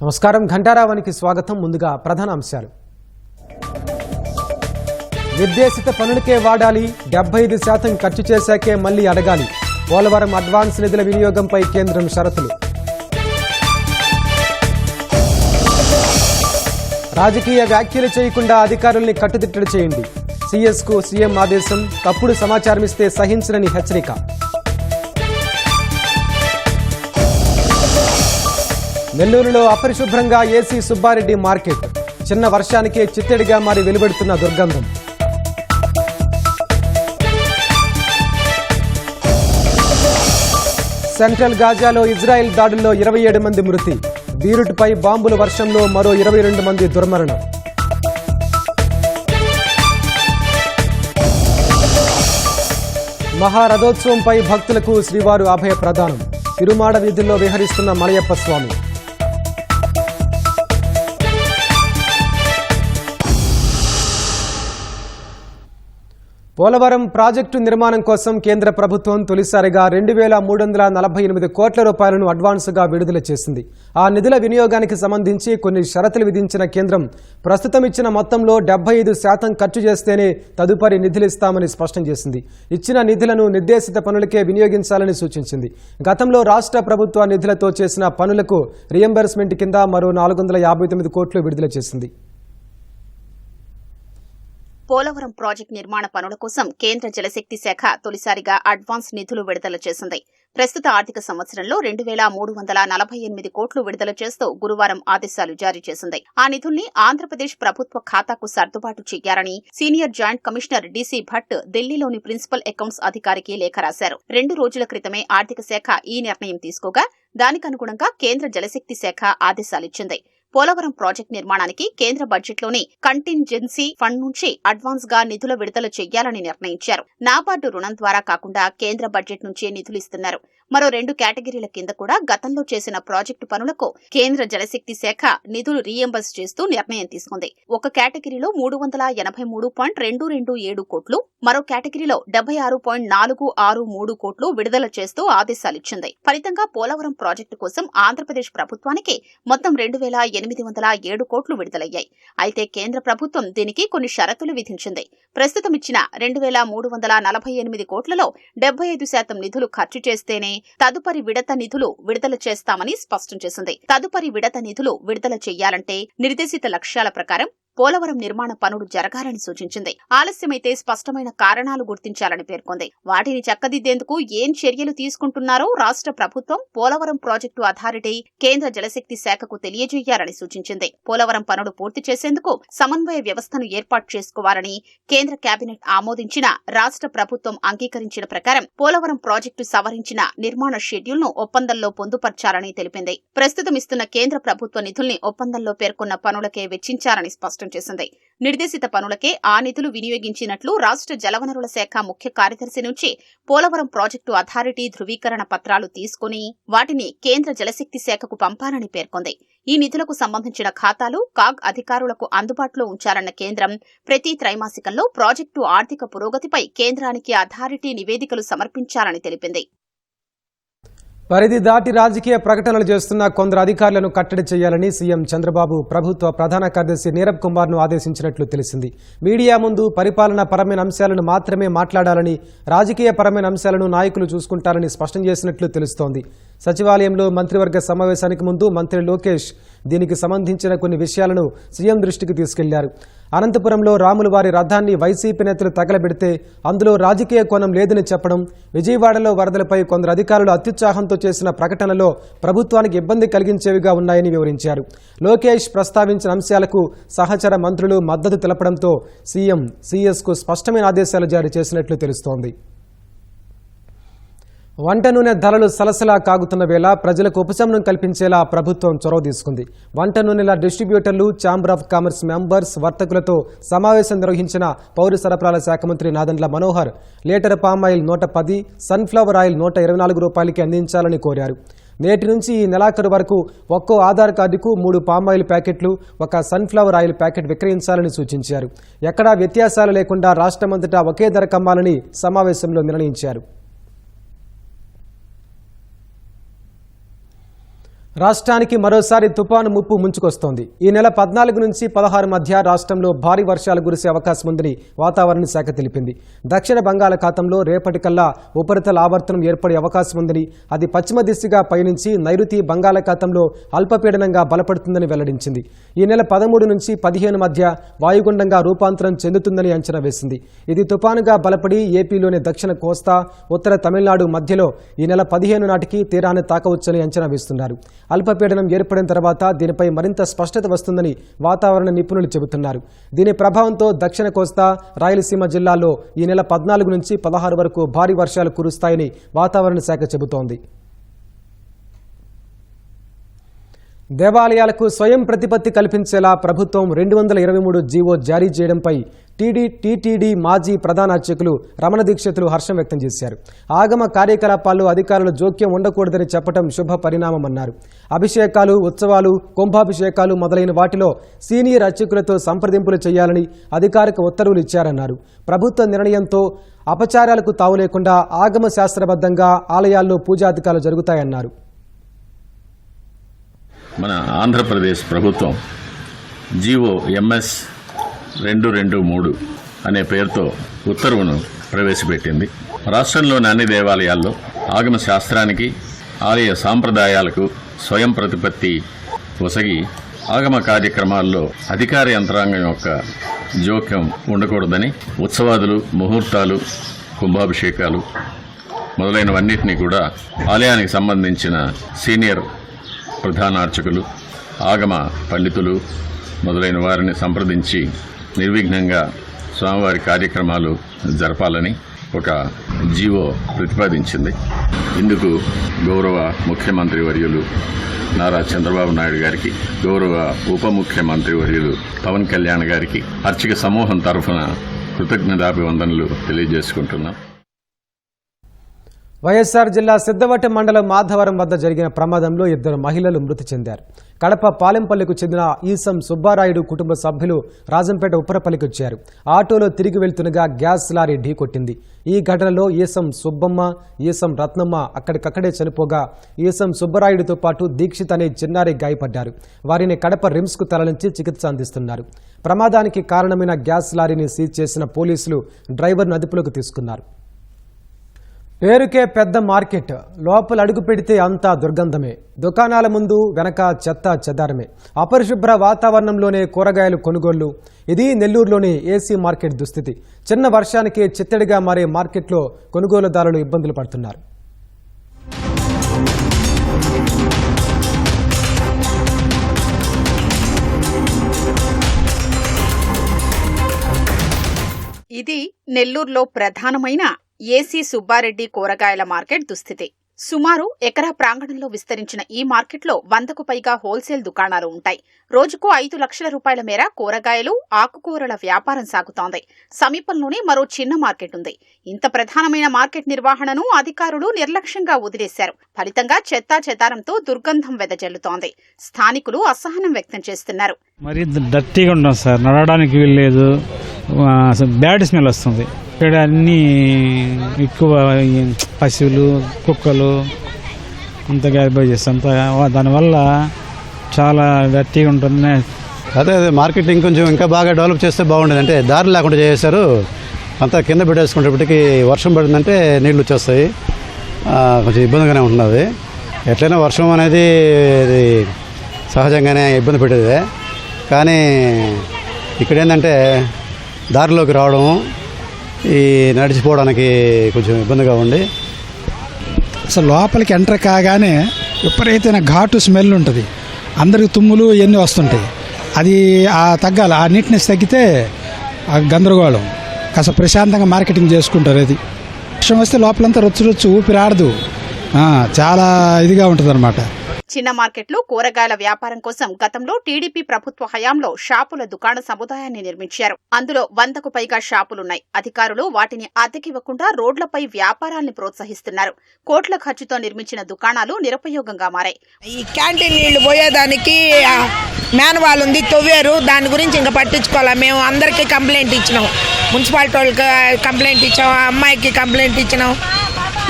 నమస్కారం ఘంటారావానికి స్వాగతం. ముందుగా ప్రధాన అంశాలు. నిర్దేశిత పనులకే వాడాలి, 75% ఖర్చు చేశాకే మళ్లీ అడగాలి. పోలవరం అడ్వాన్స్ నిధుల వినియోగంపై కేంద్రం షరతులు. రాజకీయ వ్యాఖ్యలు చేయకుండా అధికారుల్ని కట్టుదిట్టడి చేయండి. సీఎస్కు సీఎం ఆదేశం. తప్పుడు సమాచారం ఇస్తే సహించనని హెచ్చరిక. నెల్లూరులో అపరిశుభ్రంగా ఏసీ సుబ్బారెడ్డి మార్కెట్. చిన్న వర్షానికే చిత్తడిగా మారి వెలువడుతున్న దుర్గంధం. సెంట్రల్ గాజాలో ఇజ్రాయెల్ దాడుల్లో 27 మంది మృతి. బీరుట్పై బాంబుల వర్షంలో మరో 22 మంది దుర్మరణం. మహారథోత్సవంపై భక్తులకు శ్రీవారు అభయ ప్రదానం. తిరుమాడ వీధుల్లో విహరిస్తున్న మలయప్ప స్వామి. పోలవరం ప్రాజెక్టు నిర్మాణం కోసం కేంద్ర ప్రభుత్వం తొలిసారిగా 2,348 కోట్ల రూపాయలను అడ్వాన్సుగా విడుదల చేసింది. ఆ నిధుల వినియోగానికి సంబంధించి కొన్ని షరతులు విధించిన కేంద్రం ప్రస్తుతం ఇచ్చిన మొత్తంలో 75% ఖర్చు చేస్తేనే తదుపరి నిధులిస్తామని స్పష్టం చేసింది. ఇచ్చిన నిధులను నిర్దేశిత పనులకే వినియోగించాలని సూచించింది. గతంలో రాష్ట్ర ప్రభుత్వ నిధులతో చేసిన పనులకు రియంబర్స్మెంట్ కింద మరో 459 కోట్లు విడుదల చేసింది. పోలవరం ప్రాజెక్టు నిర్మాణ పనుల కోసం కేంద్ర జలశక్తి శాఖ తొలిసారిగా అడ్వాన్స్ నిధులు విడుదల చేసింది. ప్రస్తుత ఆర్థిక సంవత్సరంలో 2,348 కోట్లు విడుదల చేస్తూ గురువారం ఆదేశాలు జారీ చేసింది. ఆ నిధుల్ని ఆంధ్రప్రదేశ్ ప్రభుత్వ ఖాతాకు సర్దుబాటు చేయాలని senior joint commissioner DC Bhat ఢిల్లీలోని ప్రిన్సిపల్ అకౌంట్స్ అధికారికి లేఖ రాశారు. 2 రోజుల క్రితమే ఆర్థిక శాఖ ఈ నిర్ణయం తీసుకోగా దానికనుగుణంగా కేంద్ర జలశక్తి శాఖ ఆదేశాలిచ్చింది. పోలవరం ప్రాజెక్టు నిర్మాణానికి కేంద్ర బడ్జెట్లోని కంటింజెన్సీ ఫండ్ నుంచి అడ్వాన్స్ గా నిధుల విడుదల చేయాలని నిర్ణయించారు. నాబార్డు రుణం ద్వారా కాకుండా కేంద్ర బడ్జెట్ నుంచే నిధులు ఇస్తున్నారు. మరో 2 కేటగిరీల కింద కూడా గతంలో చేసిన ప్రాజెక్టు పనులకు కేంద్ర జలశక్తి శాఖ నిధులు రీఎంబర్స్ చేస్తూ నిర్ణయం తీసుకుంది. ఒక కేటగిరీలో 383.227 కోట్లు, మరో కేటగిరీలో 76.463 కోట్లు విడుదల చేస్తూ ఆదేశాలిచ్చింది. ఫలితంగా పోలవరం ప్రాజెక్టు కోసం ఆంధ్రప్రదేశ్ ప్రభుత్వానికి మొత్తం 2,807 కోట్లు విడుదలయ్యాయి. అయితే కేంద్ర ప్రభుత్వం దీనికి కొన్ని షరతులు విధించింది. ప్రస్తుతం ఇచ్చిన 2,348 కోట్లలో 75% నిధులు ఖర్చు చేస్తేనే తదుపరి విడత నిధులు విడుదల చేస్తామని స్పష్టం చేసింది. తదుపరి విడత నిధులు విడుదల చేయాలంటే నిర్దేశిత లక్ష్యాల ప్రకారం పోలవరం నిర్మాణ పనులు జరగాలని సూచించింది. ఆలస్యమైతే స్పష్టమైన కారణాలు గుర్తించాలని పేర్కొంది. వాటిని చక్కదిద్దేందుకు ఏం చర్యలు తీసుకుంటున్నారో రాష్ట్ర ప్రభుత్వం పోలవరం ప్రాజెక్టు అథారిటీ కేంద్ర జలశక్తి శాఖకు తెలియజేయాలని సూచించింది. పోలవరం పనులు పూర్తి చేసేందుకు సమన్వయ వ్యవస్థను ఏర్పాటు చేసుకోవాలని కేంద్ర కేబినెట్ ఆమోదించిన రాష్ట్ర ప్రభుత్వం అంగీకరించిన ప్రకారం పోలవరం ప్రాజెక్టు సవరించిన నిర్మాణ షెడ్యూల్ ను ఒప్పందంలో పొందుపర్చాలని తెలిపింది. ప్రస్తుతం ఇస్తున్న కేంద్ర ప్రభుత్వ నిధుల్ని ఒప్పందంలో పేర్కొన్న పనులకే వెచ్చించాలని స్పష్టం చేసింది. నిర్దేశిత పనులకే ఆ నిధులు వినియోగించినట్లు రాష్ట్ర జలవనరుల శాఖ ముఖ్య కార్యదర్శి నుంచి పోలవరం ప్రాజెక్టు అథారిటీ ధృవీకరణ పత్రాలు తీసుకుని వాటిని కేంద్ర జలశక్తి శాఖకు పంపాలని పేర్కొంది. ఈ నిధులకు సంబంధించిన ఖాతాలు కాగ్ అధికారులకు అందుబాటులో ఉంచాలన్న కేంద్రం ప్రతి త్రైమాసికంలో ప్రాజెక్టు ఆర్థిక పురోగతిపై కేంద్రానికి అథారిటీ నివేదికలు సమర్పించాలని తెలిపింది. పరిధి దాటి రాజకీయ ప్రకటనలు చేస్తున్న కొందరు అధికారులను కట్టడి చేయాలని సీఎం చంద్రబాబు ప్రభుత్వ ప్రధాన కార్యదర్శి నీరబ్ కుమార్ను ఆదేశించినట్లు తెలిసింది. మీడియా ముందు పరిపాలనా పరమైన అంశాలను మాత్రమే మాట్లాడాలని, రాజకీయ పరమైన అంశాలను నాయకులు చూసుకుంటారని స్పష్టం చేసినట్లు తెలుస్తోంది. సచివాలయంలో మంత్రివర్గ సమావేశానికి ముందు మంత్రి లోకేష్ దీనికి సంబంధించిన కొన్ని విషయాలను సీఎం దృష్టికి తీసుకెళ్లారు. అనంతపురంలో రాములవారి రథాన్ని వైసీపీ నేతలు తగలబెడితే అందులో రాజకీయ కోణం లేదని చెప్పడం, విజయవాడలో వరదలపై కొందరు అధికారులు అత్యుత్సాహంతో చేసిన ప్రకటనలో ప్రభుత్వానికి ఇబ్బంది కలిగించేవిగా ఉన్నాయని వివరించారు. లోకేష్ ప్రస్తావించిన అంశాలకు సహచర మంత్రులు మద్దతు తెలపడంతో సీఎం సీఎస్కు స్పష్టమైన ఆదేశాలు జారీ చేసినట్లు తెలుస్తోంది. వంట నూనె ధరలు సలసలా కాగుతున్న వేళ ప్రజలకు ఉపశమనం కల్పించేలా ప్రభుత్వం చొరవ తీసుకుంది. వంట నూనెల డిస్ట్రిబ్యూటర్లు, ఛాంబర్ ఆఫ్ కామర్స్ మెంబర్స్, వర్తకులతో సమావేశం నిర్వహించిన పౌర సరఫరాల శాఖ మంత్రి Nadendla Manohar litre palm oil 110, sunflower oil 124 రూపాయలకి అందించాలని కోరారు. నేటి నుంచి ఈ నెలాఖరు వరకు ఒక్కో ఆధార్ కార్డుకు 3 పామాయిల్ ప్యాకెట్లు, 1 సన్ఫ్లవర్ ఆయిల్ ప్యాకెట్ విక్రయించాలని సూచించారు. ఎక్కడా వ్యత్యాసాలు లేకుండా రాష్ట్రమంతటా ఒకే ధర కమ్మాలని సమావేశంలో నిర్ణయించారు. రాష్ట్రానికి మరోసారి తుపాను ముప్పు ముంచుకొస్తోంది. ఈ నెల 14 నుంచి 16 మధ్య రాష్ట్రంలో భారీ వర్షాలు కురిసే అవకాశం ఉందని వాతావరణ శాఖ తెలిపింది. దక్షిణ బంగాళాఖాతంలో రేపటికల్లా ఉపరితల ఆవర్తనం ఏర్పడే అవకాశం ఉందని, అది పశ్చిమ దిశగా పయనించి నైరుతి బంగాళాఖాతంలో అల్పపీడనంగా బలపడుతుందని వెల్లడించింది. ఈ నెల 13 నుంచి 15 మధ్య వాయుగుండంగా రూపాంతరం చెందుతుందని అంచనా వేసింది. ఇది తుపానుగా బలపడి ఏపీలోని దక్షిణ కోస్తా, ఉత్తర తమిళనాడు మధ్యలో ఈ నెల 15 నాటికి తీరాన్ని తాకవచ్చని అంచనా వేస్తున్నారు. అల్పపీడనం ఏర్పడిన తర్వాత దీనిపై మరింత స్పష్టత వస్తుందని వాతావరణ నిపుణులు చెబుతున్నారు. దీని ప్రభావంతో దక్షిణ కోస్తా, రాయలసీమ జిల్లాల్లో ఈ నెల 14 నుంచి 16 వరకు భారీ వర్షాలు కురుస్తాయని వాతావరణ శాఖ చెబుతోంది. దేవాలయాలకు స్వయం ప్రతిపత్తి కల్పించేలా ప్రభుత్వం 223 జీవో జారీ చేయడంపై టీటీడీ మాజీ ప్రధాన అర్చకులు రమణ దీక్షితులు హర్షం వ్యక్తం చేశారు. ఆగమ కార్యకలాపాల్లో అధికారుల జోక్యం ఉండకూడదని చెప్పడం శుభ పరిణామమన్నారు. అభిషేకాలు, ఉత్సవాలు, కుంభాభిషేకాలు మొదలైన వాటిలో సీనియర్ అర్చకులతో సంప్రదింపులు చేయాలని అధికారిక ఉత్తర్వులు ఇచ్చారన్నారు. ప్రభుత్వ నిర్ణయంతో అపచారాలకు తావు లేకుండా ఆగమ శాస్త్రబద్ధంగా ఆలయాల్లో పూజాధికారులు జరుగుతాయన్నారు. మన ఆంధ్రప్రదేశ్ ప్రభుత్వం జీవో ఎంఎస్ 223 అనే పేరుతో ఉత్తర్వును ప్రవేశపెట్టింది. రాష్ట్రంలోని అన్ని దేవాలయాల్లో ఆగమ శాస్త్రానికి, ఆలయ సాంప్రదాయాలకు స్వయం ప్రతిపత్తి ఒసగి ఆగమ కార్యక్రమాల్లో అధికార యంత్రాంగం యొక్క జోక్యం ఉండకూడదని ఉత్సవాదులు, ముహూర్తాలు, కుంభాభిషేకాలు మొదలైనవన్నిటినీ కూడా ఆలయానికి సంబంధించిన సీనియర్ ప్రధాన అర్చకులు, ఆగమ పండితులు మొదలైన వారిని సంప్రదించి నిర్విఘ్నంగా స్వామివారి కార్యక్రమాలు జరపాలని ఒక జీవో ప్రతిపాదించింది. ఇందుకు గౌరవ ముఖ్యమంత్రి వర్యులు నారా చంద్రబాబు నాయుడు గారికి, గౌరవ ఉప ముఖ్యమంత్రి వర్యులు పవన్ కళ్యాణ్ గారికి అర్చక సమూహం తరఫున కృతజ్ఞతాభివందనలు తెలియజేసుకుంటున్నాం. వైఎస్ఆర్ జిల్లా సిద్ధవటం మండలం మాధవరం వద్ద జరిగిన ప్రమాదంలో 2 మహిళలు మృతి చెందారు. కడప పాలెంపల్లికు చెందిన ఈసం సుబ్బారాయుడు కుటుంబ సభ్యులు రాజంపేట ఉప్పరపల్లికి వచ్చారు. ఆటోలో తిరిగి వెళ్తుండగా గ్యాస్ లారీ ఢీకొట్టింది. ఈ ఘటనలో ఈసం సుబ్బమ్మ, ఈసం రత్నమ్మ అక్కడికక్కడే చనిపోగా ఈసం సుబ్బరాయుడితో పాటు దీక్షిత్ అనే చిన్నారి గాయపడ్డారు. వారిని కడప రిమ్స్కు తరలించి చికిత్స అందిస్తున్నారు. ప్రమాదానికి కారణమైన గ్యాస్ లారీని సీజ్ చేసిన పోలీసులు డ్రైవర్ను అదుపులోకి తీసుకున్నారు. పేరుకే పెద్ద మార్కెట్, లోపల అడుగు పెడితే అంతా దుర్గంధమే. దుకాణాల ముందు వెనక చెత్త చెదారమే. అపరిశుభ్ర వాతావరణంలోనే కూరగాయలు కొనుగోళ్లు. ఇది నెల్లూరులోని ఏసీ మార్కెట్ దుస్థితి. చిన్న వర్షానికి చిత్తడిగా మారే మార్కెట్లో కొనుగోలుదారులు ఇబ్బందులు పడుతున్నారు. ఇది నెల్లూరులో ప్రధానమైన ఏసీ సుబ్బారెడ్డి కూరగాయల మార్కెట్ దుస్థితి. సుమారు ఎకరా ప్రాంగణంలో విస్తరించిన ఈ మార్కెట్లో 100కు పైగా హోల్సేల్ దుకాణాలు ఉంటాయి. రోజుకు 5 లక్షల రూపాయల మేర కూరగాయలు, ఆకుకూరల వ్యాపారం సాగుతోంది. సమీపంలోనే మరో చిన్న మార్కెట్ ఉంది. ఇంత ప్రధానమైన మార్కెట్ నిర్వహణను అధికారులు నిర్లక్ష్యంగా వదిలేశారు. ఫలితంగా చెత్తా చెదారంతో దుర్గంధం వెదజల్లుతోంది. స్థానికులు అసహనం వ్యక్తం చేస్తున్నారు. మరి డర్టీగా ఉంటాం సార్, నడవడానికి వీల్లేదు, బ్యాడ్ స్మెల్ వస్తుంది. ఇక్కడ అన్నీ ఎక్కువ పశువులు, కుక్కలు అంత గ్యార్బేజ్ అంతా, దానివల్ల చాలా డర్టీగా ఉంటుంది. అదే మార్కెటింగ్ కొంచెం ఇంకా బాగా డెవలప్ చేస్తే బాగుండేది. అంటే దారి లేకుండా చేశారు. అంతా కింద పెట్టేసుకునేప్పటికీ వర్షం పడిందంటే నీళ్ళు వచ్చేస్తాయి. కొంచెం ఇబ్బందిగానే ఉంటున్నది. ఎట్లయినా వర్షం అనేది ఇది సహజంగానే ఇబ్బంది పెట్టేది. కానీ ఇక్కడ ఏంటంటే దారిలోకి రావడం, ఈ నడిచిపోవడానికి కొంచెం ఇబ్బందిగా ఉండి, అసలు లోపలికి ఎంటర్ కాగానే విపరీతమైన ఘాటు స్మెల్ ఉంటుంది. అందరికి తుమ్ములు ఇవన్నీ వస్తుంటాయి. అది తగ్గాలి. ఆ నీట్నెస్ తగ్గితే ఆ గందరగోళం కాస్త ప్రశాంతంగా మార్కెటింగ్ చేసుకుంటారు. అది వర్షం వస్తే లోపలంతా రొచ్చు ఊపిరాడదు. చాలా ఇదిగా ఉంటుంది అన్నమాట. చిన్న మార్కెట్లు కూరగాయల వ్యాపారం కోసం గతంలో టీడీపీ ప్రభుత్వ హయాంలో షాపుల దుకాణ సముదాయాన్ని నిర్మించారు. అందులో 100కు పైగా షాపులున్నాయి. అధికారులు వాటిని అద్దెకివ్వకుండా రోడ్లపై వ్యాపారాన్ని ప్రోత్సహిస్తున్నారు. కోట్ల ఖర్చుతో నిర్మించిన దుకాణాలు నిరుపయోగంగా మారాయి. ఈ క్యాంటీన్ నీళ్లు పోయేదానికి మేనవాళ్ళు ఉంది, తవ్వారు. దాని గురించి ఇంకా పట్టించుకోవాలా. మేము అందరికీ కంప్లైంట్ ఇచ్చినాం. మున్సిపాలిటీ వాళ్ళకి కంప్లైంట్ ఇచ్చాం, అమ్మాయికి కంప్లైంట్ ఇచ్చినాం.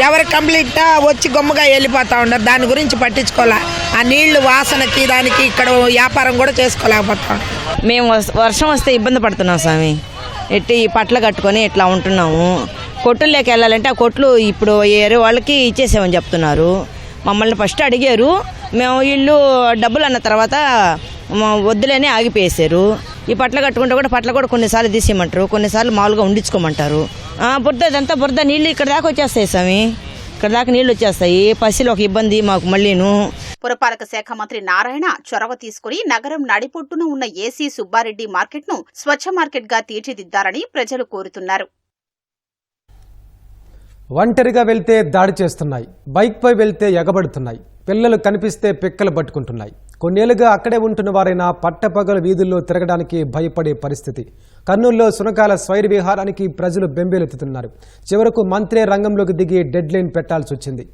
ఎవరు కంప్లీట్ వచ్చి గమ్ముగా వెళ్ళిపోతా ఉన్నారు. దాని గురించి పట్టించుకోలే. ఆ నీళ్లు వాసనకి దానికి ఇక్కడ వ్యాపారం కూడా చేసుకోలేకపోతాం. మేము వర్షం వస్తే ఇబ్బంది పడుతున్నాం స్వామి. ఎట్టి పట్లు కట్టుకొని ఇట్లా ఉంటున్నాము. కొట్టుల్లోకి వెళ్ళాలంటే ఆ కొట్లు ఇప్పుడు వేరే వాళ్ళకి ఇచ్చేసామని చెప్తున్నారు. మమ్మల్ని ఫస్ట్ అడిగారు, మేము ఇల్లు డబ్బులు అన్న తర్వాత వద్దులేని ఆగిపోయేశారు. ఈ పట్లు కట్టుకుంటే కూడా పట్లు కూడా కొన్నిసార్లు తీసేయమంటారు, కొన్నిసార్లు మామూలుగా ఉండించుకోమంటారు. బురద ఇదంతా బురద నీళ్ళు ఇక్కడ దాకా వచ్చేస్తాయి స్వామి, ఇక్కడ దాకా నీళ్ళు వచ్చేస్తాయి. పసిలో ఒక ఇబ్బంది మాకు మళ్ళీను. పురపాలక శాఖ మంత్రి నారాయణ చొరవ తీసుకుని నగరం నడిపొట్టున ఉన్న ఏసీ సుబ్బారెడ్డి మార్కెట్ ను స్వచ్ఛ మార్కెట్ గా తీర్చిదిద్దారని ప్రజలు కోరుతున్నారు. ఒంటరిగా వెళ్తే దాడి చేస్తున్నాయి, బైక్పై వెళ్తే ఎగబడుతున్నాయి, పిల్లలు కనిపిస్తే పిక్కలు పట్టుకుంటున్నాయి. కొన్నేళ్లుగా అక్కడే ఉంటున్న వారైనా పట్టపగలు వీధుల్లో తిరగడానికి భయపడే పరిస్థితి. కర్నూలులో సునకాల స్వైర విహారానికి ప్రజలు బెంబేలెత్తుతున్నారు. చివరకు మంత్రే రంగంలోకి దిగి డెడ్ లైన్ పెట్టాల్సి వచ్చింది.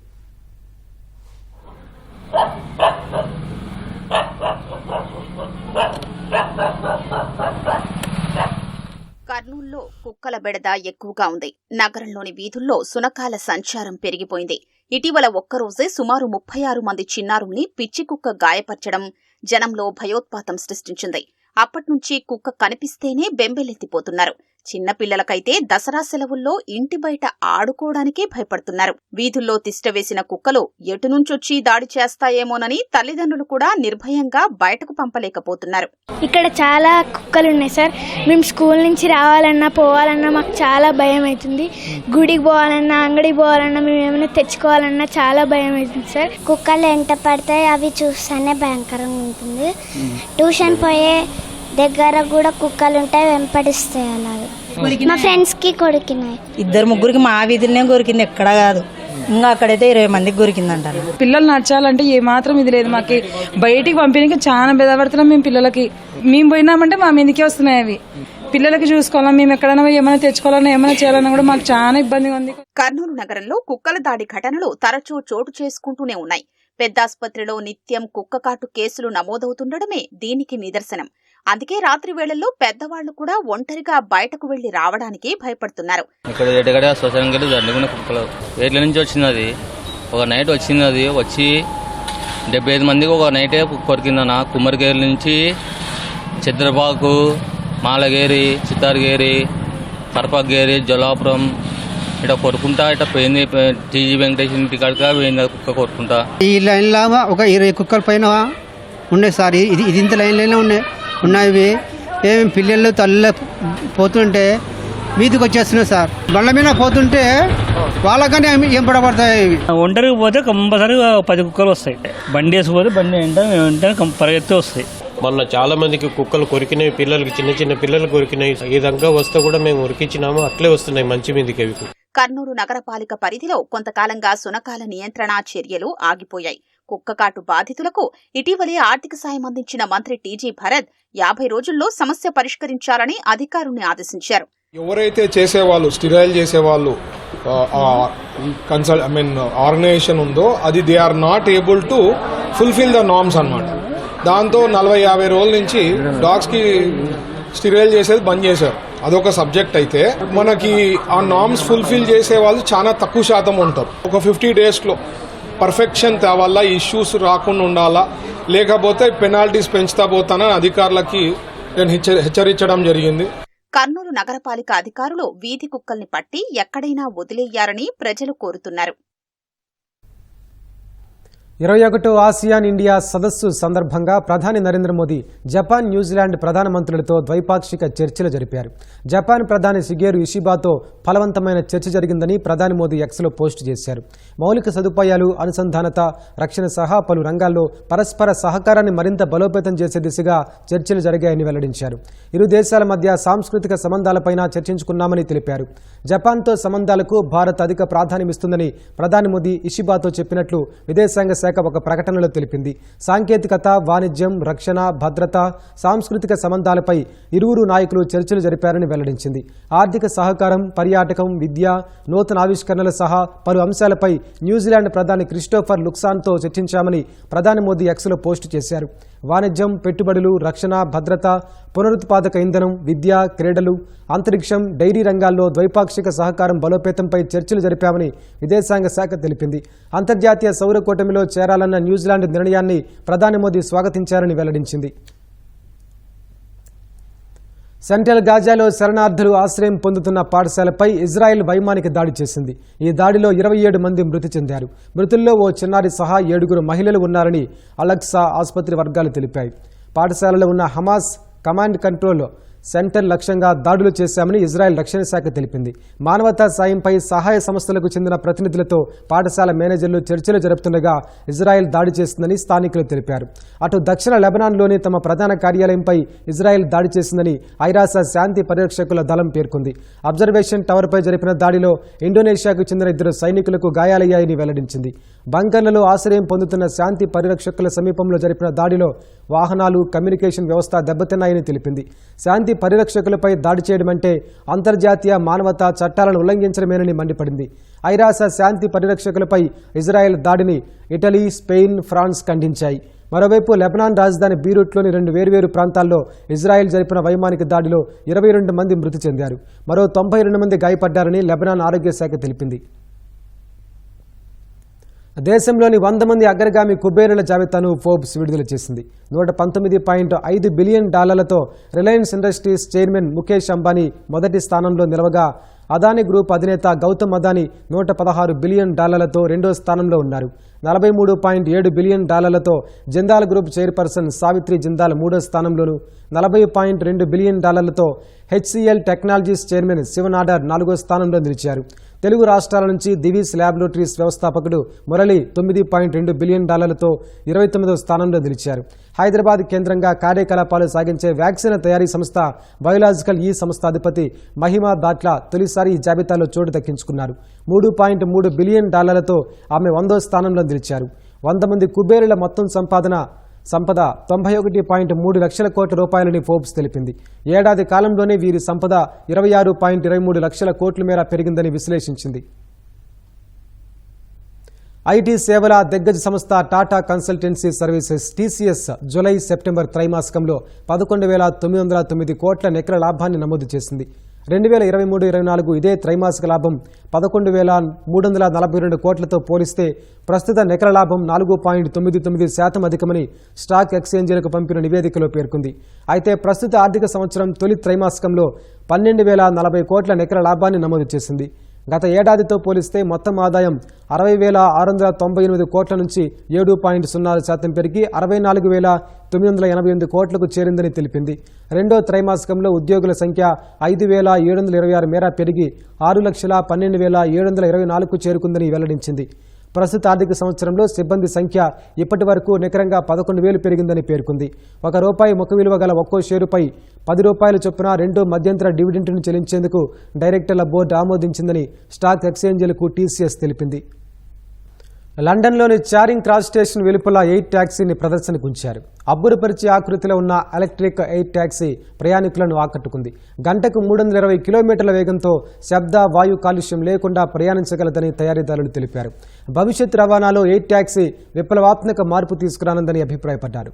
కర్నూలులో కుక్కల బెడద ఎక్కువగా ఉంది. నగరంలోని వీధుల్లో సునకాల సంచారం పెరిగిపోయింది. ఇటీవల ఒక్కరోజే సుమారు 36 మంది చిన్నారుల్ని పిచ్చి కుక్క గాయపరచడం జనంలో భయోత్పాతం సృష్టించింది. అప్పట్నుంచి కుక్క కనిపిస్తేనే బెంబేలెత్తిపోతున్నారు. చిన్నపిల్లలకైతే దసరా సెలవుల్లో ఇంటి బయట ఆడుకోవడానికే భయపడుతున్నారు. వీధుల్లో తిష్టవేసిన కుక్కలు ఎటునుంచొచ్చి దాడి చేస్తాయేమోనని తల్లిదండ్రులు కూడా నిర్భయంగా బయటకు పంపలేకపోతున్నారు. ఇక్కడ చాలా కుక్కలు ఉన్నాయి సార్. మేము స్కూల్ నుంచి రావాలన్నా పోవాలన్నా మాకు చాలా భయం అవుతుంది. గుడికి పోవాలన్నా అంగడికి పోవాలన్నా మేము ఏమైనా తెచ్చుకోవాలన్నా చాలా భయం అవుతుంది సార్. కుక్కలు ఎంట పడతాయి, అవి చూస్తేనే భయంకరంగా ఉంటుంది. ట్యూషన్ పోయే దగ్గర కూడా కుక్కలు ఉంటాయి, వెంపడిస్తాయి. అలాగే మా ఫ్రెండ్స్ కి కొరికినాయి. 2-3 మా వీధులనే కొరికింది, ఎక్కడ కాదు. ఇంకా అక్కడైతే 20 మందికి కొరికిందంటారు. పిల్లలు నడచాలంటే ఏమాత్రం ఇది లేదు. మాకు బయటికి పంపిణీకి చాలా బెదపడుతున్నాం. మేము పిల్లలకి మేము పోయినామంటే మా మీదకే వస్తున్నాయి అవి. పిల్లలకి చూసుకోవాలా, మేము ఎక్కడైనా ఏమైనా తెచ్చుకోవాలన్నా ఏమైనా చేయాలన్నా కూడా మాకు చాలా ఇబ్బందిగా ఉంది. కర్నూలు నగరంలో కుక్కల దాడి ఘటనలు తరచూ చోటు చేసుకుంటూనే ఉన్నాయి. పెద్దాసుపత్రిలో నిత్యం కుక్కకాటు కేసులు నమోదవుతుండడమే దీనికి నిదర్శనం. అందుకే రాత్రి వేళల్లో పెద్దవాళ్లు కూడా ఒంటరిగా బయటకు వెళ్లి రావడానికి భయపడుతున్నారు. ఇక్కడ ఎటుగడ శ్మశానంకి దండుకున్న కుక్కలు ఏట్ల నుంచి వచ్చింది. అది ఒక నైట్ వచ్చింది. అది వచ్చి 75 మందికి ఒక నైటే కొరికిందన్న. కుమ్మరిగేరి నుంచి చిద్రపాకు, మాలగేరి, చిత్తారగేరి, కరపగేరి, జలాపురం ఇట్లా కొరుకుంటా ఇట్లా పోయింది. టీజీ వెంకటేశ్వర ఇంటి కాడక పోయింది కుక్క కొరుకుంటా. ఈ లైన్లో ఒక 20 కుక్కల పైన ఉన్నాయి సార్. ఇది ఇంత లైన్లైనా ఉన్నాయి. ఏమేమి పిల్లలు తల్లి పోతుంటే మీదికి వచ్చేస్తున్నాయి సార్. బండ్ల మీద పోతుంటే వాళ్ళకనే ఏం పడబడతాయి. ఒంటరికి పోతే కంపల్సరీగా 10 కుక్కలు వస్తాయి. బండి వేసిపోతే బండి వెంటనే పరిగెత్తి వస్తాయి. మొన్న చాలా మందికి కుక్కలు కొరికినాయి, పిల్లలకి చిన్న చిన్న పిల్లలు కొరికినాయి. ఈ విధంగా వస్తే కూడా మేము ఉరికిచ్చినాము, అట్లే వస్తున్నాయి మంచి మీదకి అవి. కర్నూలు నగరపాలిక పరిధిలో కొంతకాలంగా సునకాల నియంత్రణ చర్యలు ఆగిపోయాయి. కుక్కకాటు బాధితులకు ఇటీవలే ఆర్థిక సాయం అందించిన మంత్రి టీజీ భరత్ 50 రోజుల్లో సమస్య పరిష్కరించాలని అధికారుల్ని ఆదేశించారు. ఎవరైతే చేసేవాళ్ళు స్టిరైల్ చేసేవాళ్ళు ఆర్గనైజేషన్ ఉందో అది they are not able to fulfil the norms అన్నమాట. దాంతో 40-50 రోజుల నుంచి డాగ్స్ కి స్టిరైల్ చేసేది బంద్ చేశారు. అదొక సబ్జెక్ట్ అయితే మనకి ఆ నార్మ్స్ ఫుల్ఫిల్ చేసే వాళ్ళు చాలా తక్కువ శాతం ఉంటారు. ఒక 50 డేస్లో పర్ఫెక్షన్ తేవాలా, ఇష్యూస్ రాకుండా ఉండాలా, లేకపోతే పెనాల్టీస్ పెంచుతా పోతానని అధికారులకి నేను హెచ్చరించడం జరిగింది. కర్నూలు నగరపాలిక అధికారులు వీధి కుక్కల్ని పట్టి ఎక్కడైనా వదిలేయారని ప్రజలు కోరుతున్నారు. 21వ ఆసియాన్ ఇండియా సదస్సు సందర్భంగా ప్రధాని నరేంద్ర మోదీ జపాన్, న్యూజిలాండ్ ప్రధానమంత్రులతో ద్వైపాక్షిక చర్చలు జరిపారు. జపాన్ ప్రధాని షిగేరు ఇషిబాతో ఫలవంతమైన చర్చ జరిగిందని ప్రధాని మోదీ ఎక్స్లో పోస్టు చేశారు. మౌలిక సదుపాయాలు, అనుసంధానత, రక్షణ సహా పలు రంగాల్లో పరస్పర సహకారాన్ని మరింత బలోపేతం చేసే దిశగా చర్చలు జరిగాయని వెల్లడించారు. ఇరు దేశాల మధ్య సాంస్కృతిక సంబంధాలపైన చర్చించుకున్నామని తెలిపారు. జపాన్తో సంబంధాలకు భారత్ అధిక ప్రాధాన్యమిస్తుందని ప్రధాని మోదీ ఇషిబాతో చెప్పినట్లు విదేశాంగ శాఖ ఒక ప్రకటనలో తెలిపింది. సాంకేతికత, వాణిజ్యం, రక్షణ, భద్రత, సాంస్కృతిక సంబంధాలపై ఇరువురు నాయకులు చర్చలు జరిపారని వెల్లడించింది. ఆర్థిక సహకారం, పర్యాటకం, విద్య, నూతన ఆవిష్కరణలు సహా పలు అంశాలపై న్యూజిలాండ్ ప్రధాని క్రిస్టోఫర్ లుక్సాన్తో చర్చించామని ప్రధాని మోదీ ఎక్స్లో పోస్టు చేశారు. వాణిజ్యం, పెట్టుబడులు, రక్షణ, భద్రత, పునరుత్పాదక ఇంధనం, విద్య, క్రీడలు, అంతరిక్షం, డైరీ రంగాల్లో ద్వైపాక్షిక సహకారం బలోపేతంపై చర్చలు జరిపామని విదేశాంగ శాఖ తెలిపింది. అంతర్జాతీయ సౌర కూటమిలో చేరాలన్న న్యూజిలాండ్ నిర్ణయాన్ని ప్రధాని మోదీ స్వాగతించారని వెల్లడించింది. సెంట్రల్ గాజాలో శరణార్థులు ఆశ్రయం పొందుతున్న పాఠశాలపై ఇజ్రాయెల్ వైమానిక దాడి చేసింది. ఈ దాడిలో 27 మంది మృతి చెందారు. మృతుల్లో ఓ చిన్నారి సహా 7 మహిళలు ఉన్నారని అలక్సా ఆసుపత్రి వర్గాలు తెలిపాయి. పాఠశాలలో ఉన్న హమాస్ కమాండ్ కంట్రోల్ సెంటర్ లక్ష్యంగా దాడులు చేశామని ఇజ్రాయెల్ రక్షణ శాఖ తెలిపింది. మానవతా సాయంపై సహాయ సంస్థలకు చెందిన ప్రతినిధులతో పాఠశాల మేనేజర్లు చర్చలు జరుపుతుండగా ఇజ్రాయెల్ దాడి చేసిందని స్థానికులు తెలిపారు. అటు దక్షిణ లెబనాన్లోని తమ ప్రధాన కార్యాలయంపై ఇజ్రాయెల్ దాడి చేసిందని ఐరాస శాంతి పరిరక్షకుల దళం పేర్కొంది. అబ్జర్వేషన్ టవర్పై జరిపిన దాడిలో ఇండోనేషియాకు చెందిన 2 సైనికులకు గాయాలయ్యాయని వెల్లడించింది. బంకర్లలో ఆశ్రయం పొందుతున్న శాంతి పరిరక్షకుల సమీపంలో జరిపిన దాడిలో వాహనాలు, కమ్యూనికేషన్ వ్యవస్థ దెబ్బతిన్నాయని తెలిపింది. శాంతి పరిరక్షకులపై దాడి చేయడమంటే అంతర్జాతీయ మానవతా చట్టాలను ఉల్లంఘించడమేనని మండిపడింది. ఐరాస శాంతి పరిరక్షకులపై ఇజ్రాయెల్ దాడిని ఇటలీ, స్పెయిన్, ఫ్రాన్స్ ఖండించాయి. మరోవైపు లెబనాన్ రాజధాని బీరూట్లోని 2 వేర్వేరు ప్రాంతాల్లో ఇజ్రాయెల్ జరిపిన వైమానిక దాడిలో 22 మంది మృతి చెందారు. మరో 92 మంది గాయపడ్డారని లెబనాన్ ఆరోగ్య శాఖ తెలిపింది. దేశంలోని 100 మంది అగ్రగామి కుబేరుల జాబితాను ఫోర్బ్స్ విడుదల చేసింది. $119.5 billion Reliance industries chairman Mukesh Ambani మొదటి స్థానంలో నిలవగా, అదానీ గ్రూప్ అధినేత గౌతమ్ అదానీ $116 బిలియన్ రెండో స్థానంలో ఉన్నారు. $43.7 billion Jindal group chairperson Savitri Jindal మూడో స్థానంలోను, $40.2 billion HCl technologies chairman Shiv Nadar 4వ స్థానంలో నిలిచారు. తెలుగు రాష్ట్రాల నుంచి దివీస్ ల్యాబొరేటరీస్ వ్యవస్థాపకుడు మురళి $9.2 బిలియన్ 29వ స్థానంలో నిలిచారు. హైదరాబాద్ కేంద్రంగా కార్యకలాపాలు సాగించే వ్యాక్సిన్ తయారీ సంస్థ బయోలాజికల్ ఈ సంస్థ అధిపతి మహిమా దాట్ల తొలిసారి ఈ జాబితాలో చోటు దక్కించుకున్నారు. $3.3 బిలియన్ ఆమె 100వ స్థానంలో నిలిచారు. 100 మంది కుబేరుల మొత్తం సంపద 91.3 లక్షల కోట్ల రూపాయలని ఫోర్బ్స్ తెలిపింది. ఏడాది కాలంలోనే వీరి సంపద 26.23 లక్షల కోట్ల మేర పెరిగిందని విశ్లేషించింది. ఐటీ సేవల దిగ్గజ సంస్థ Tata consultancy services TCS July September త్రైమాసికంలో 11,909 కోట్ల నికర లాభాన్ని నమోదు చేసింది. 2023-24 ఇదే త్రైమాసిక లాభం 11,342 కోట్లతో పోలిస్తే ప్రస్తుత నికర లాభం 4.99% అధికమని స్టాక్ ఎక్స్చేంజీలకు పంపిన నివేదికలో పేర్కొంది. అయితే ప్రస్తుత ఆర్థిక సంవత్సరం తొలి త్రైమాసికంలో 12,040 కోట్ల నికర లాభాన్ని నమోదు చేసింది. గత ఏడాదితో పోలిస్తే మొత్తం ఆదాయం 60,698 కోట్ల నుంచి 7.0% పెరిగి 64,988 కోట్లకు చేరిందని తెలిపింది. రెండో త్రైమాసికంలో ఉద్యోగుల సంఖ్య 5,726 మేర పెరిగి 6,12,724కు చేరుకుందని వెల్లడించింది. ప్రస్తుత ఆర్థిక సంవత్సరంలో సిబ్బంది సంఖ్య ఇప్పటి వరకు నికరంగా 11,000 పెరిగిందని పేర్కొంది. ₹1 ముఖ విలువ గల ఒక్కో షేరుపై ₹10 చొప్పున 2 మధ్యంతర డివిడెంట్ను చెల్లించేందుకు డైరెక్టర్ల బోర్డు ఆమోదించిందని స్టాక్ ఎక్స్చేంజీలకు టీసీఎస్ తెలిపింది. లండన్లోని చారింగ్ క్రాస్ స్టేషన్ వెలుపల ఎయిర్ ట్యాక్సీని ప్రదర్శనకు ఉంచారు. అబ్బురపరిచే ఆకృతిలో ఉన్న ఎలక్ట్రిక్ ఎయిర్ ట్యాక్సీ ప్రయాణికులను ఆకట్టుకుంది. గంటకు 320 కిలోమీటర్ల వేగంతో శబ్ద, వాయు కాలుష్యం లేకుండా ప్రయాణించగలదని తయారీదారులు తెలిపారు. భవిష్యత్ రవాణాలో ఎయిర్ ట్యాక్సీ విప్లవాత్మక మార్పు తీసుకురానుందని అభిప్రాయపడ్డారు.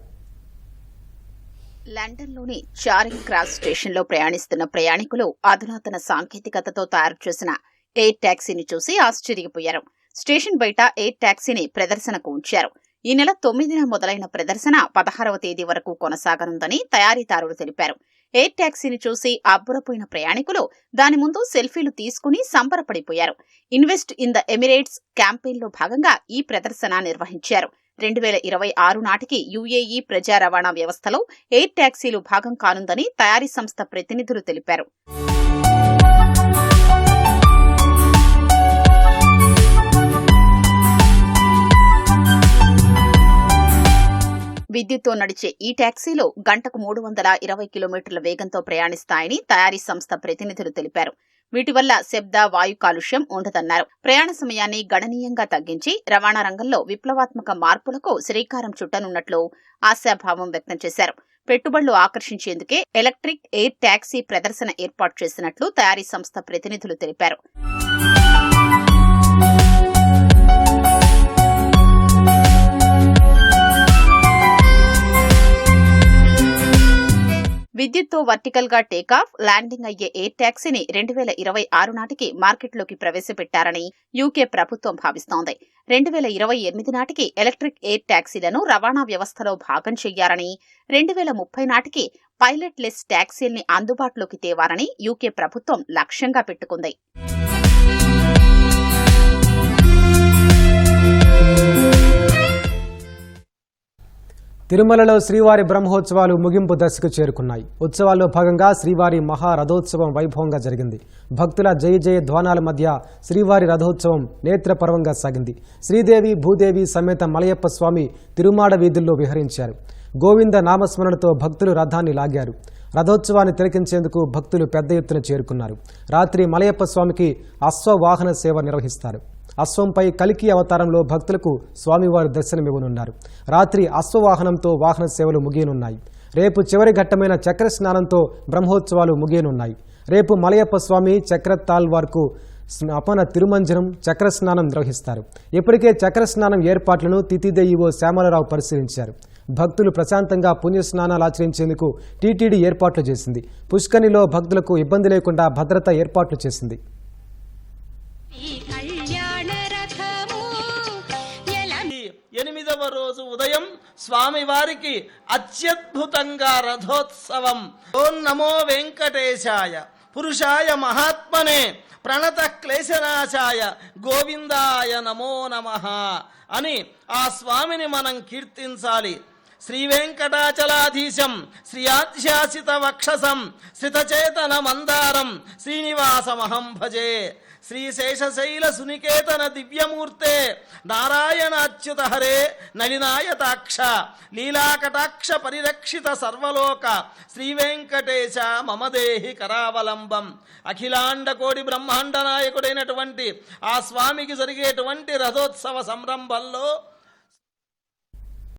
లండన్లోని చారింగ్ క్రాస్ స్టేషన్లో ప్రయాణిస్తున్న ప్రయాణికులు అధునాతన సాంకేతికతతో తయారు చేసిన ఎయిర్ ట్యాక్సీని చూసి ఆశ్చర్యపోయారు. స్టేషన్ బయట ఎయిర్ ట్యాక్సీని ప్రదర్శనకు ఉంచారు. ఈ నెల 9న మొదలైన ప్రదర్శన 16వ తేదీ వరకు కొనసాగనుందని తయారీదారులు తెలిపారు. ఎయిర్ ట్యాక్సీని చూసి అబ్బురపోయిన ప్రయాణికులు దాని ముందు సెల్ఫీలు తీసుకుని సంబరపడిపోయారు. ఇన్వెస్ట్ ఇన్ ద ఎమిరేట్స్ క్యాంపెయిన్లో భాగంగా ఈ ప్రదర్శన నిర్వహించారు. 2026 నాటికి యుఏఈ ప్రజా రవాణా వ్యవస్థలో ఎయిర్ ట్యాక్సీలు భాగం కానుందని తయారీ సంస్థ ప్రతినిధులు తెలిపారు. విద్యుత్తో నడిచే ఈ ట్యాక్సీలు గంటకు 320 కిలోమీటర్ల వేగంతో ప్రయాణిస్తాయని తయారీ సంస్థ ప్రతినిధులు తెలిపారు. వీటి వల్ల శబ్ద, వాయు కాలుష్యం ఉండదన్నారు. ప్రయాణ సమయాన్ని గణనీయంగా తగ్గించి రవాణా రంగంలో విప్లవాత్మక మార్పులకు శ్రీకారం చుట్టనున్నట్లు ఆశాభావం వ్యక్తం చేశారు. పెట్టుబడులు ఆకర్షించేందుకే ఎలక్ట్రిక్ ఎయిర్ ట్యాక్సీ ప్రదర్శన ఏర్పాటు చేసినట్లు తయారీ సంస్థ ప్రతినిధులు తెలిపారు. విద్యుత్తో వర్టికల్ గా టేకాఫ్, ల్యాండింగ్ అయ్యే ఎయిర్ టాక్సీని 2026 నాటికి మార్కెట్లోకి ప్రవేశపెట్టారని యూకే ప్రభుత్వం భావిస్తోంది. 2028 నాటికి ఎలక్ట్రిక్ ఎయిర్ టాక్సీలను రవాణా వ్యవస్థలో భాగం చెయ్యాలని, 2030 నాటికి పైలట్ లెస్ టాక్సీల్ని అందుబాటులోకి తేవాలని యూకే ప్రభుత్వం లక్ష్యంగా పెట్టుకుంది. తిరుమలలో శ్రీవారి బ్రహ్మోత్సవాలు ముగింపు దశకు చేరుకున్నాయి. ఉత్సవాల్లో భాగంగా శ్రీవారి మహారథోత్సవం వైభవంగా జరిగింది. భక్తుల జయ జయ ధ్వానాల మధ్య శ్రీవారి రథోత్సవం నేత్రపర్వంగా సాగింది. శ్రీదేవి భూదేవి సమేత మలయప్ప స్వామి తిరుమాడ వీధుల్లో విహరించారు. గోవింద నామస్మరణతో భక్తులు రథాన్ని లాగారు. రథోత్సవాన్ని తిలకించేందుకు భక్తులు పెద్ద ఎత్తున చేరుకున్నారు. రాత్రి మలయప్ప స్వామికి అశ్వవాహన సేవ నిర్వహిస్తారు. అశ్వంపై కల్కి అవతారంలో భక్తులకు స్వామివారు దర్శనమివ్వనున్నారు. రాత్రి అశ్వవాహనంతో వాహన సేవలు ముగియనున్నాయి. రేపు చివరి ఘట్టమైన చక్ర స్నానంతో బ్రహ్మోత్సవాలు ముగియనున్నాయి. రేపు మలయప్ప స్వామి చక్రతాల్వార్కు అపన తిరుమంజనం చక్ర స్నానం నిర్వహిస్తారు. ఇప్పటికే చక్ర స్నానం ఏర్పాట్లను తితిదేఈఓ శ్యామలరావు పరిశీలించారు. భక్తులు ప్రశాంతంగా పుణ్యస్నానాలు ఆచరించేందుకు టీటీడీ ఏర్పాట్లు చేసింది. పుష్కరిణిలో భక్తులకు ఇబ్బంది లేకుండా భద్రతా ఏర్పాట్లు చేసింది. 8వ రోజు ఉదయం స్వామివారికి అత్యద్భుతంగా రథోత్సవం. ఓం నమో వెంకటేశాయ పురుషాయ మహాత్మనే ప్రణత క్లేశనాశాయ గోవిందాయ నమో నమః అని ఆ స్వామిని మనం కీర్తించాలి. శ్రీ వెంకటాచలాధీశం శ్రీయాధ్యాసిత వక్షసం శ్రితచేతన మందారం శ్రీనివాసమహం భజే. శ్రీశేషశైల సునికేతన దివ్యమూర్తే నారాయణాచ్యుత హరే నళినాయతాక్ష లీలాకటాక్ష పరిరక్షిత సర్వలోక శ్రీవెంకటేశ మమదేహి కరావలంబం. అఖిలాండ కోడి బ్రహ్మాండ నాయకుడైనటువంటి ఆ స్వామికి జరిగేటువంటి రథోత్సవ సంరంభంలో